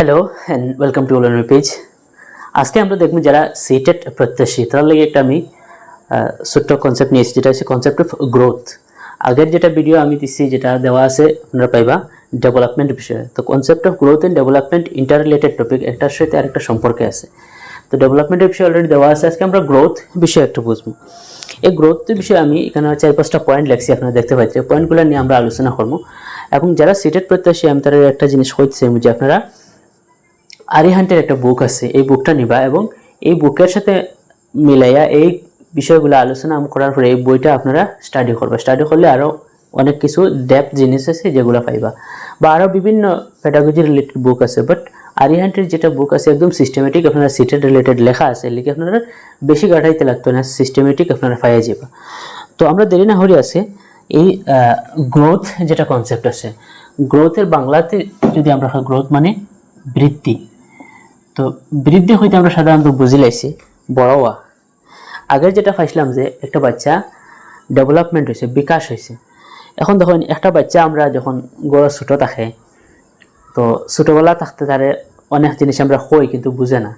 Hello and welcome to online page. আজকে আমরা দেখব যারা সিটেট প্রত্যাশী তার লাগে একটা আমি ছোট্ট কনসেপ্ট নিয়েছি, যেটা হচ্ছে কনসেপ্ট অফ গ্রোথ। আগের যেটা ভিডিও আমি দিচ্ছি, যেটা দেওয়া আছে আপনারা পাইবা ডেভেলপমেন্ট বিষয়ে। তো concept of growth and development inter related topic, একটার সাথে আরেকটা সম্পর্কে আছে। তো ডেভেলপমেন্টের বিষয়ে অলরেডি দেওয়া আছে, আজকে আমরা গ্রোথ বিষয়ে একটু বুঝবো। এই গ্রোথ বিষয়ে আমি এখানে 4-5টা পয়েন্ট লেখছি, আপনারা দেখতে পাচ্ছেন। পয়েন্টগুলো নিয়ে আমরা আলোচনা করবো। এবং যারা সিটেট প্রত্যাশী আমি তারা একটা জিনিস হচ্ছে যে আপনারা আরিহান্টের একটা বুক আছে, এই বুকটা নিবা এবং এই বুকের সাথে মিলাইয়া এই বিষয়গুলো আলোচনা করার পরে এই বইটা আপনারা স্টাডি করবে। স্টাডি করলে আরও অনেক কিছু ডেপথ জিনিস আছে যেগুলো পাইবা, বা আরও বিভিন্ন পেডাগজি রিলেটেড বুক আছে। বাট আরিহান্টের যেটা বুক আছে একদম সিস্টেমেটিক, আপনারা সিটেড রিলেটেড লেখা আছে, লিখে আপনারা বেশি গাঠাইতে লাগতো না, সিস্টেমেটিক আপনারা পাইয়া যাবা। তো আমরা দেরি না হরি আছে এই গ্রোথ যেটা কনসেপ্ট আছে, গ্রোথের বাংলাতে যদি আমরা গ্রোথ মানে বৃদ্ধি। তো বৃদ্ধি হইতে আমরা সাধারণত বুঝি লাইছি বড় হওয়া। আগের যেটা পাইছিলাম যে একটা বাচ্চা ডেভেলপমেন্ট হয়েছে, বিকাশ হয়েছে। এখন দেখুন একটা বাচ্চা আমরা যখন গড় ছোটো থাকে, তো ছোটোবেলা থাকতে তারে অনেক জিনিস আমরা হই কিন্তু বুঝে না।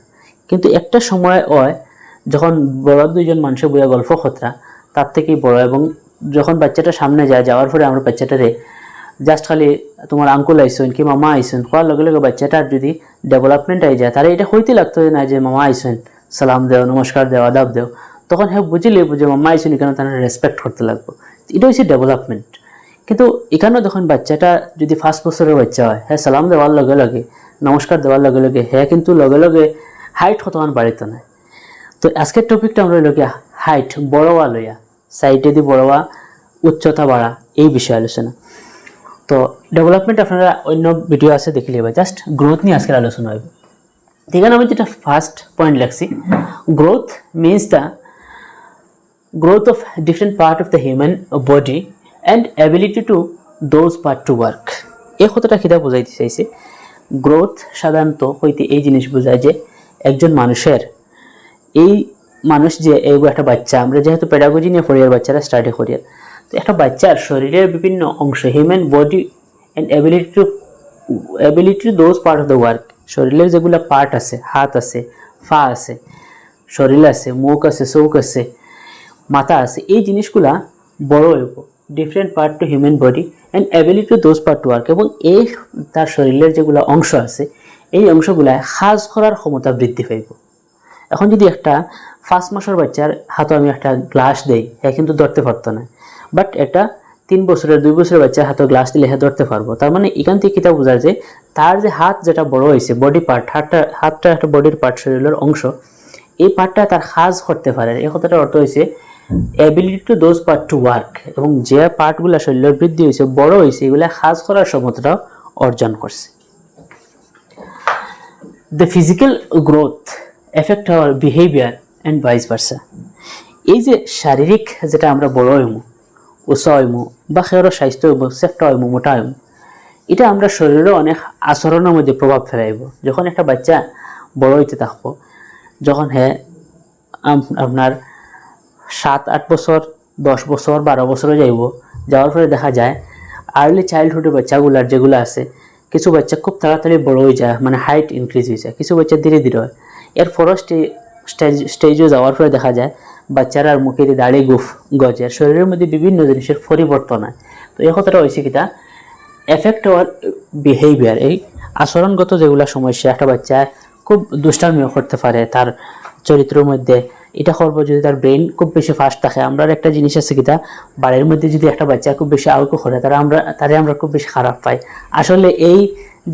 কিন্তু একটা সময় হয় যখন বড় দুইজন মানুষের বইয়া গল্প খতরা তার থেকেই বড়, এবং যখন বাচ্চাটা সামনে যায়, যাওয়ার পরে আমরা বাচ্চাটারে জাস্ট খালি তোমার আঙ্কুল আইসন কি মামা আইসন হওয়ার লগে লগে বাচ্চাটার যদি ডেভেলপমেন্ট আই যায়, তাহলে এটা হইতে লাগতো না যে মামা আইসন সালাম দেও, নমস্কার দেও, আদাব দেও। তখন হ্যাঁ বুঝিলে বুঝে মামা আইসন এখানে তারা রেসপেক্ট করতে লাগবো। এটা হচ্ছে ডেভেলপমেন্ট। কিন্তু এখানেও যখন বাচ্চাটা যদি 5 বছরের বাচ্চা হয়, হ্যাঁ সালাম দেওয়ার লগে লগে, নমস্কার দেওয়ার লগে লগে, হ্যাঁ কিন্তু লগে লগে হাইট কতক্ষণ বাড়িত না। তো আজকের টপিকটা আমরা লগে হাইট বড় হওয়া লইয়া, সাইডে দিয়ে বড় হওয়া, উচ্চতা বাড়া, এই বিষয়ে আলোচনা। তো ডেভেলপমেন্ট আপনারা অন্য ভিডিও আছে দেখলে এবার জাস্ট গ্রোথ নিয়ে আজকের আলোচনা হবে। এখানে আমি যেটা ফার্স্ট পয়েন্ট লিখছি, growth means the growth of different part of the human body and ability to those part to work. এই কথাটা কিতা বোঝাইতে চাইছে, গ্রোথ সাধারণত হইতে এই জিনিস বোঝায় যে একজন মানুষের, এই মানুষ যে একটা বাচ্চা, আমরা যেহেতু পেডাগজি নিয়ে পড়িয়ার বাচ্চারা স্টাডি করিয়ার, তো একটা বাচ্চার শরীরের বিভিন্ন অংশ, human body and ability to those part of the work, শরীরের যেগুলো পার্ট আছে, হাত আছে, পা আছে, শরীর আছে, মুখ আছে, চোখ আছে, মাথা আছে, এই জিনিসগুলা বড় হইব। Different part two human body and ability to those part to work, এবং এই তার শরীরের যেগুলো অংশ আছে, এই অংশগুলা কাজ করার ক্ষমতা বৃদ্ধি পাইব। এখন যদি একটা 5 মাসের বাচ্চার হাতে আমি একটা গ্লাস দেই, হ্যাঁ কিন্তু ধরতে পারতো না। বাট একটা 3 বছরের 2 বছরের বাচ্চার হাতে গ্লাস দিলে হ্যাঁ ধরতে পারবো। তার মানে এখান থেকে কিতা বোঝা যায়, তার যে হাত যেটা বড় হয়েছে, বডি পার্ট, হাতটা একটা বডির পার্ট, শরীরের অংশ, এই পার্টটা তার কাজ করতে পারে। এই কথাটার অর্থ হয়েছে ability to those part to work, এবং যে পার্টগুলো শরীরের বৃদ্ধি হয়েছে, বড় হয়েছে, এগুলা কাজ করার ক্ষমতাটাও অর্জন করছে। The physical growth affect our behaviour and vice versa. এই যে শারীরিক যেটা আমরা বড় হইমু, উঁচা হইমু, বা সেরও স্বাস্থ্য হইব, চেপটা হইমু, মোটা হইমু, এটা আমরা শরীরেও অনেক আচরণের মধ্যে প্রভাব ফেলাইব। যখন একটা বাচ্চা বড় হইতে থাকবো, যখন হ্যাঁ আপনার 7-8 বছর, 10 বছর, 12 বছরে যাইব, যাওয়ার পরে দেখা যায় আর্লি চাইল্ডহুডের বাচ্চাগুলার যেগুলো আছে, কিছু বাচ্চা খুব তাড়াতাড়ি বড় হয়ে যায়, মানে হাইট ইনক্রিজ হয়ে যায়, কিছু বাচ্চা ধীরে ধীরে হয়। এর ফরস্ট স্টেজে যাওয়ার পরে দেখা যায় বাচ্চারার মুখে দাড়ি গজের, শরীরের মধ্যে বিভিন্ন জিনিসের পরিবর্তন হয়। তো এই কথাটা হয়েছে কিটা, এফেক্ট আওয়ার বিহেভিয়ার, এই আচরণগত যেগুলো সমস্যা, একটা বাচ্চা খুব দুষ্টামিও করতে পারে তার চরিত্রের মধ্যে, এটা করবো যদি তার ব্রেন খুব বেশি ফাস্ট থাকে। আমরা একটা জিনিস আছে কিটা, বাড়ির মধ্যে যদি একটা বাচ্চা খুব বেশি আউকো করে, তারে আমরা খুব বেশি খারাপ পাই। আসলে এই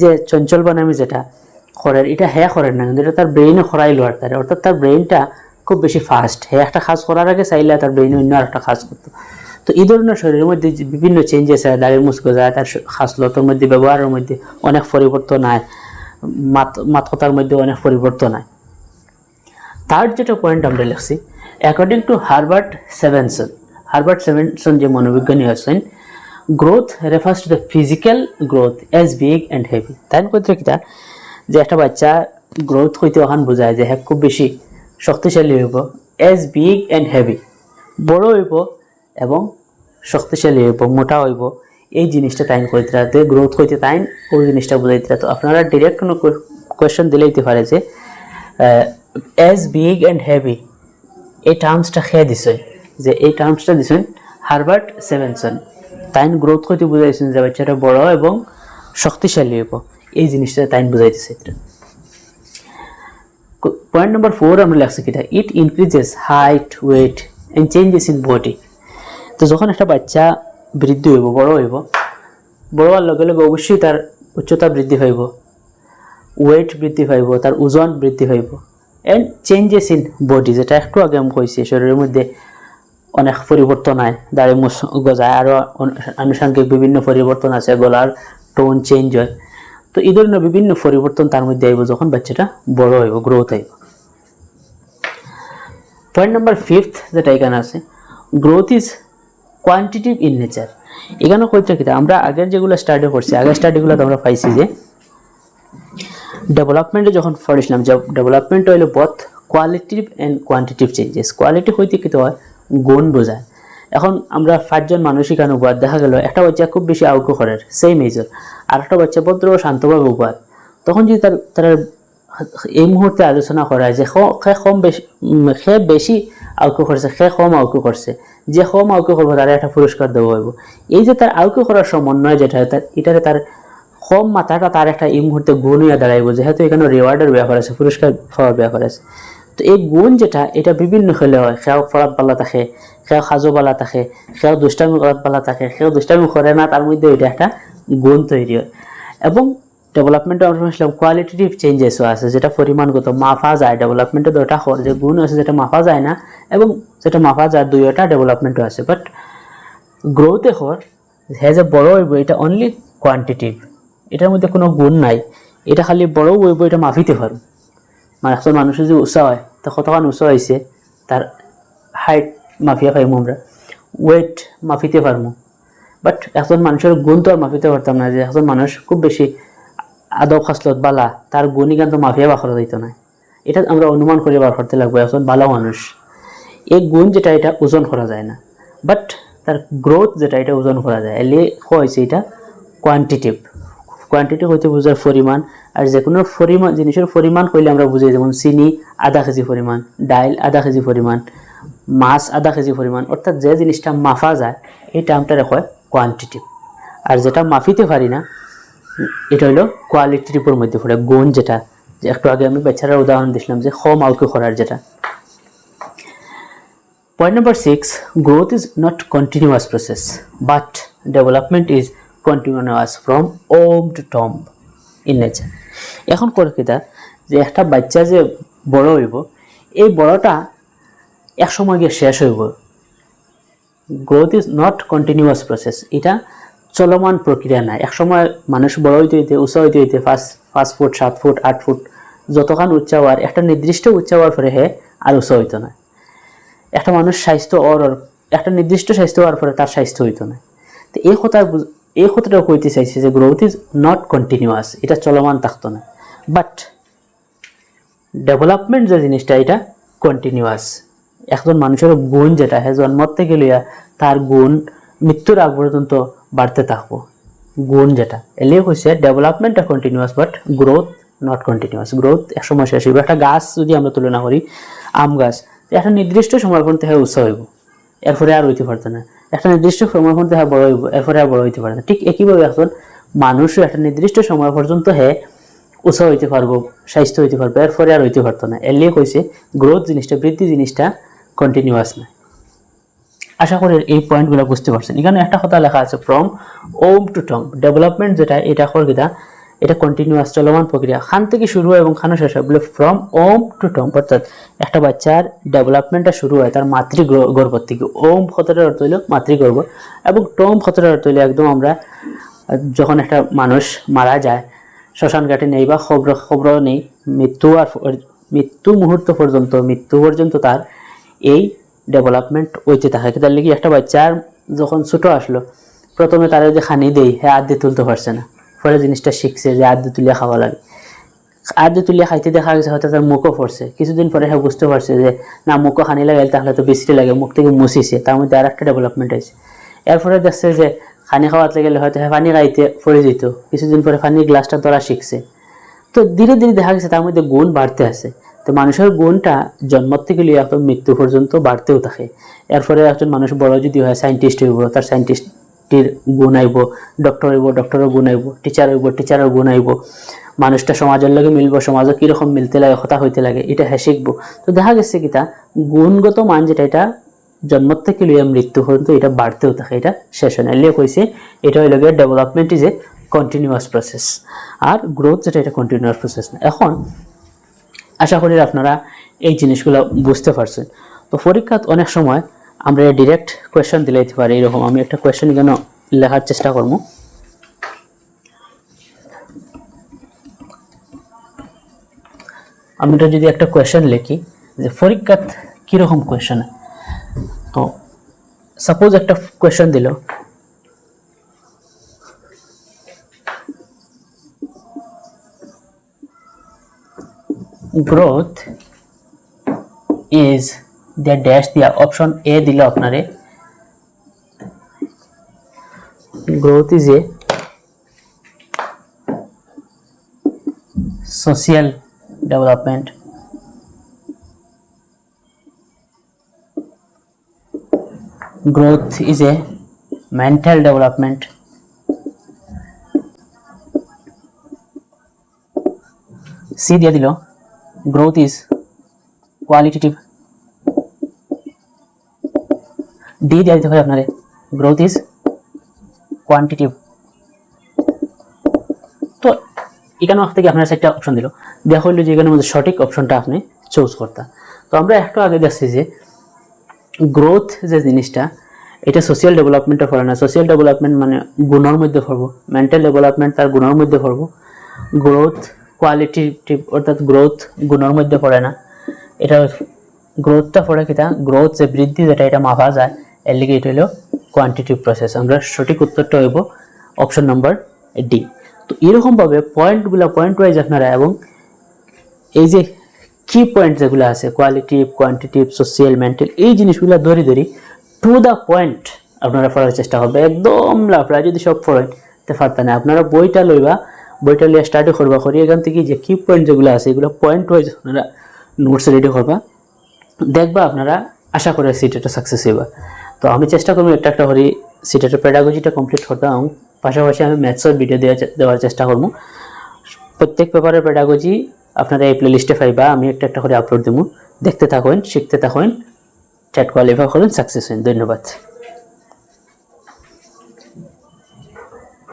যে চঞ্চল বানামি যেটা করেন, এটা হ্যাঁ করেন না, কিন্তু এটা তার ব্রেইনে খরাই লোয়ার তারে, অর্থাৎ তার ব্রেইনটা খুব বেশি ফাস্ট। হ্যাঁ একটা কাজ করার আগে চাইলে তার ব্রেইনে অন্য আরেকটা কাজ করতো। তো এই ধরনের শরীরের মধ্যে বিভিন্ন চেঞ্জেস হয়, দাঁড়িয়ে মুসকে যায়, তার খাসলতের মধ্যে, ব্যবহারের মধ্যে অনেক পরিবর্তন হয়, মাতকতার মধ্যে অনেক পরিবর্তন হয়। থার্ড যেটা পয়েন্ট আমরা লিখছি, অ্যাকর্ডিং টু হার্বার্ট সেভেনসন যে মনোবিজ্ঞানী আছেন, growth refers to the physical growth as big and heavy. তাই কথা কিটা, যে একটা বাচ্চা গ্রোথ হইতে ওখান বোঝায় যে হ্যাঁ খুব বেশি শক্তিশালী হইব, অ্যাজ বিগ অ্যান্ড হেভি, বড় হইব এবং শক্তিশালী হইব, মোটা হইব, এই জিনিসটা তাইন কইতে গ্রোথ হইতে তাইন ওই জিনিসটা বুঝাইতে। তো আপনারা ডিরেক্ট কোনো কোয়েশ্চেন দিলে দিতে পারে যে অ্যাজ বিগ অ্যান্ড হেভি এই টার্মসটা খেয়ে দিছে, যে এই টার্মসটা দিছেন হারবার্ট সেভেনসন। তাইন গ্রোথ হইতে বুঝাইছেন যে বাচ্চাটা বড় এবং শক্তিশালী হইব, এই জিনিসটা তাইন বুঝাইতেছে। পয়েন্ট নম্বর 4 আমরা লেখছি কিটা, it increases height weight and changes in body. তো যখন একটা বাচ্চা বৃদ্ধি হইব, বড় হইব, বড় হওয়ার লগে লগে অবশ্যই তার উচ্চতা বৃদ্ধি পাইব, ওয়েট বৃদ্ধি পাইব, তার ওজন বৃদ্ধি পাইব, অ্যান্ড চেঞ্জেস ইন বডি, যেটা একটু আগে আমি কইছি শরীরের মধ্যে অনেক পরিবর্তন হয়, দাড়ি মুছ গজায়, আরও আনুষঙ্গিক বিভিন্ন পরিবর্তন আছে, গলার টোন চেঞ্জ হয়। তো এই ধরনের বিভিন্ন পরিবর্তন তার মধ্যে আইব যখন বাচ্চাটা বড় হইব, গ্রোথ হইব। পয়েন্ট নাম্বার 5 যেটা এখানে আছে, growth is quantitative in nature. এখানে কইতে কি আমরা আগের যেগুলো স্টাডি করছি, আগের স্টাডিগুলো আমরা পাইছি যে ডেভেলপমেন্টে যখন পড়েছিলাম যে ডেভেলপমেন্ট হইলো both qualitative and quantitative changes. Quality হইতে কি হয়, গুণ বোঝায়। এখন আমরা 5 জন মানুষই কেন উপহার দেখা গেল একটা বাচ্চা খুব বেশি আউটগো করার সেম এজের, আর একটা বাচ্চা ভদ্র শান্তভাবে উপহার, তখন যদি তার এই মুহূর্তে আলোচনা করা হয় যে সে বেশি আউটগো করছে, সে কম আউটগো করছে, যে কম আউটগো করবো তার একটা পুরস্কার দেওয়া হইব। এই যে তার আউটগো করার সমন্বয় যেটা এটারে তার কম মাত্রাটা তার একটা এই মুহূর্তে গুণ হইয়া দাঁড়াইব, যেহেতু এখানে রিওয়ার্ডের ব্যাপার আছে, পুরস্কার পাওয়ার ব্যাপার আছে। তো এই গুণ যেটা এটা বিভিন্ন খেলে হয়, সেও ফরাত পাল্লা থাকে, সেও সাজু পালা থাকে, সেও দুষ্টামি করাত পালা থাকে, সেও দুষ্টামি করে না, তার মধ্যে এটা একটা গুণ তৈরি হয়। এবং ডেভেলপমেন্টে আমরা বলছিলাম কোয়ালিটেটিভ চেঞ্জেসও আছে, যেটা পরিমাণগত মাপা যায়। ডেভেলপমেন্টে দুটা যে গুণ আছে যেটা মাপা যায় না, এবং যেটা মাপা যায়, দুইটা ডেভেলপমেন্টও আছে। বাট গ্রোথে হ্যাজ এ বড় হইব, এটা অনলি কোয়ান্টিটিভ, এটার মধ্যে কোনো গুণ নাই, এটা খালি বড় হইব, এটা মাপিতে পারো। মানে একজন মানুষের যদি উঁচা হয় তা কতক্ষণ উঁচা হয়েছে তার হাইট মাফিয়া পাইমু, আমরা ওয়েট মাপিতে পারবো। বাট একজন মানুষের গুণ তো আর মাপিতে পারতাম না, যে একজন মানুষ খুব বেশি আদব খাসলত বালা, তার গুণই কিন্তু মাফিয়া বাখরা দিত না, এটা আমরা অনুমান করে বার করতে লাগবো একজন ভালো মানুষ। এই গুণ যেটা এটা ওজন করা যায় না, বাট তার গ্রোথ যেটা এটা ওজন করা যায়। এলে হয়েছে এটা কোয়ান্টিটিভ। কোয়ান্টিটিভ হইতে বোঝার পরিমাণ, আর যে কোনো পরিমাণ জিনিসের পরিমাণ কইলে আমরা বুঝি, যেমন চিনি আধা কেজি পরিমাণ, ডাইল আধা কেজি পরিমাণ, মাছ আধা কেজি পরিমাণ, অর্থাৎ যে জিনিসটা মাফা যায় এই টার্মটা হয় কোয়ান্টিটিভ। আর যেটা মাফিতে পারি না এটা হলো কোয়ালিটিটিভের মধ্যে পড়ে, গুণ যেটা, যে একটু আগে আমি বাচ্চারার উদাহরণ দিছিলাম যে কম আউটগো করার যেটা। Point number 6, growth is not continuous process but development is continuous from womb to tomb in nature. এখন করে কিটা যে একটা বাচ্চা যে বড় হইব, এই বড়টা এক সময় গিয়ে শেষ হইব। Growth is not continuous process, এটা চলমান প্রক্রিয়া না। এক সময় মানুষ বড় হইতে হইতে উঁচা হইতে হইতে 5 ফুট 7 ফুট 8 ফুট যতক্ষণ উচ্চা হওয়ার, একটা নির্দিষ্ট উচ্চা হওয়ার পরে হে আর উঁচা হইতো না। একটা মানুষ স্বাস্থ্য ওর একটা নির্দিষ্ট স্বাস্থ্য হওয়ার পরে তার স্বাস্থ্য হইতো না। তো এই কথাটা কইতে চাইছে যে গ্রোথ ইজ নট কন্টিনিউয়াস, এটা চলমান থাকতো না। বাট ডেভেলপমেন্ট যে জিনিসটা এটা কন্টিনিউয়াস। একজন মানুষের গুণ যেটা হ্যাঁ জন্ম থেকে লইয়া তার গুণ মৃত্যুর আগ পর্যন্ত বাড়তে থাকবো, গুণ যেটা। এলিয়ে হয়েছে ডেভেলপমেন্টটা continuous but growth not continuous. Growth এক সময় শেষ হইব। একটা গাছ যদি আমরা তুলনা করি, আম গাছ, একটা নির্দিষ্ট সময় পর্যন্ত হ্যাঁ উৎসাহ হইব, এরপরে আর হইতে পারতো না। একটা নির্দিষ্ট সময় পর্যন্ত হ্যাঁ বড় হইব, এরপরে আর বড় হইতে পারে না। ঠিক একইভাবে এখন মানুষও একটা নির্দিষ্ট সময় পর্যন্ত হ্যাঁ উৎসাহ হইতে পারবো, স্বাস্থ্য হইতে পারবো, এরপরে আর হইতে পারতো না। এলিয়ে কইছে গ্রোথ জিনিসটা, বৃদ্ধি জিনিসটা কন্টিনিউয়াস না। আশা করি এই পয়েন্টগুলো বুঝতে পারছেন। এখানে একটা কথা লেখা আছে from womb to tomb. Development যেটা এটা করগিতা, এটা কন্টিনিউয়াস চলমান প্রক্রিয়া, খান থেকে শুরু হয় এবং খানো শেষ হয়। বলে ফ্রম ওম টু টম্ব, অর্থাৎ একটা বাচ্চার ডেভেলপমেন্টটা শুরু হয় তার মাতৃগর্ভ থেকে। ওম কথাটার অর্থ হইল মাতৃগর্ভ, এবং টম্ব কথাটার অর্থ হইল একদম আমরা যখন একটা মানুষ মারা যায় শ্মশান ঘাটে নেই বা খবর নেই, মৃত্যু মুহূর্ত পর্যন্ত, মৃত্যু পর্যন্ত তার এই ডেভেলপমেন্ট হইতে থাকে। তার লিগে একটা বাচ্চার যখন ছোট আসলো, প্রথমে তারা যে খানি দেই হ্যাঁ আদ দিয়ে তুলতে পারছে না, পরে জিনিসটা শিখছে যে আদ দিয়ে তুলিয়া খাওয়া লাগে। আদ দিয়ে তুলিয়া খাইতে দেখা গেছে হয়তো তার মুখও পড়ছে, কিছুদিন পরে হ্যাঁ বুঝতে পারছে যে না মুখও খানি লাগে তাহলে তো বেশি লাগে, মুখ থেকে মুছিছে, তার মধ্যে আর একটা ডেভেলপমেন্ট হয়েছে। এরপরে দেখছে যে খানি খাওয়াতে গেলে হয়তো হ্যাঁ পানি খাইতে পড়ে যেত, কিছুদিন পরে পানির গ্লাসটা ধরা শিখছে, তো ধীরে ধীরে দেখা গেছে তার মধ্যে গুণ বাড়তে আছে। তো মানুষের গুণটা জন্ম থেকে লিয়ে একদম মৃত্যু পর্যন্ত বাড়তেও থাকে। এরপরে একজন মানুষ বড় যদি হয় সায়েন্টিস্ট হইব, তার সায়েন্টিস্টের গুণ আইব, ডক্টর হইব, ডক্টরের গুণ আইব, টিচার হইব, টিচারের গুণ আইব, মানুষটা সমাজের লগে মিলব, সমাজে কীরকম মিলতে লাগে, কথা হইতে লাগে, এটা হ্যাঁ শিখবো। তো দেখা গেছে কি তা গুণগত মান যেটা এটা জন্ম থেকে লিয়ে মৃত্যু পর্যন্ত এটা বাড়তেও থাকে, এটা শেষ হয় না। লিয়ে কইছে এটা হইল গিয়ে development is a continuous process, আর গ্রোথ যেটা এটা কন্টিনিউয়াস প্রসেস না। এখন আশা করি আপনারা এই জিনিসগুলো বুঝতে পারছেন। তো পরীক্ষাত অনেক সময় আমরা ডিরেক্ট কোয়েশ্চেন দিলে দিতে পারি। এরকম আমি একটা কোয়েশ্চেন এখানে লেখার চেষ্টা করবো। আমি এটা যদি একটা কোয়েশ্চেন লিখি যে পরীক্ষাত কীরকম কোয়েশ্চেন, তো সাপোজ একটা কোয়েশ্চেন দিল গ্রোথ ইজ দ্য ড্যাশ দিয়া অপশন এ দিল আপনারে growth is a social development, growth is a mental development, C দিয়ে দিল growth is qualitative, D দিয়ে দিতে হবে আপনারে growth is quantitative। তো এখানে থেকে আপনার একটা অপশন দিল, দেখা হইলো যে এখানের মধ্যে সঠিক অপশনটা আপনি চুজ করতে। তো আমরা একটু আগে দেখছি যে গ্রোথ যে জিনিসটা এটা সোশিয়াল ডেভেলপমেন্টে পড়ে না। সোশিয়াল ডেভেলপমেন্ট মানে গুণের মধ্যে পড়বো, মেন্টাল ডেভেলপমেন্ট তার গুণের মধ্যে পড়বো, গ্রোথ কোয়ালিটেটিভ অর্থাৎ গ্রোথ গুণের মধ্যে পড়ে না। এটা গ্রোথটা পড়ে কিটা গ্রোথ যে বৃদ্ধি যেটা এটা মাপা যায়, এর লিগে এটা হলো কোয়ান্টিটিভ প্রসেস। আমরা সঠিক উত্তরটা হইব অপশন নাম্বার ডি। তো এরকমভাবে পয়েন্টগুলো পয়েন্ট ওয়াইজ আপনারা এবং এই যে কি পয়েন্ট যেগুলো আছে কোয়ালিটিভ, কোয়ান্টিটিভ, সোশিয়াল, মেন্টাল, এই জিনিসগুলো ধরে ধরে টু দ্য পয়েন্ট আপনারা পড়ার চেষ্টা করবে। একদম লাফড়া যদি সব পড়তে পারতেন না, আপনারা বইটা লইবা, বইটা লিয়ে স্টাডি করবা, করি এখান থেকে যে কি পয়েন্ট যেগুলো আছে এগুলো পয়েন্ট ওয়াইজ আপনারা নোটস রেডি করবা, দেখবা আপনারা আশা করে সিটেটা সাকসেস হইবা। তো আমি চেষ্টা করবো একটা একটা করে সিটেটের পেডাগজিটা কমপ্লিট করতে, এবং পাশাপাশি আমি ম্যাথসের ভিডিও দেওয়ার চেষ্টা করবো। প্রত্যেক পেপারের পেডাগজি আপনারা এই প্লেলিস্টে পাইবা, আমি একটা একটা করে আপলোড দেবো। দেখতে থাকুন, শিখতে থাকুন, টেট কোয়ালিফাই করুন, সাকসেস হন। ধন্যবাদ।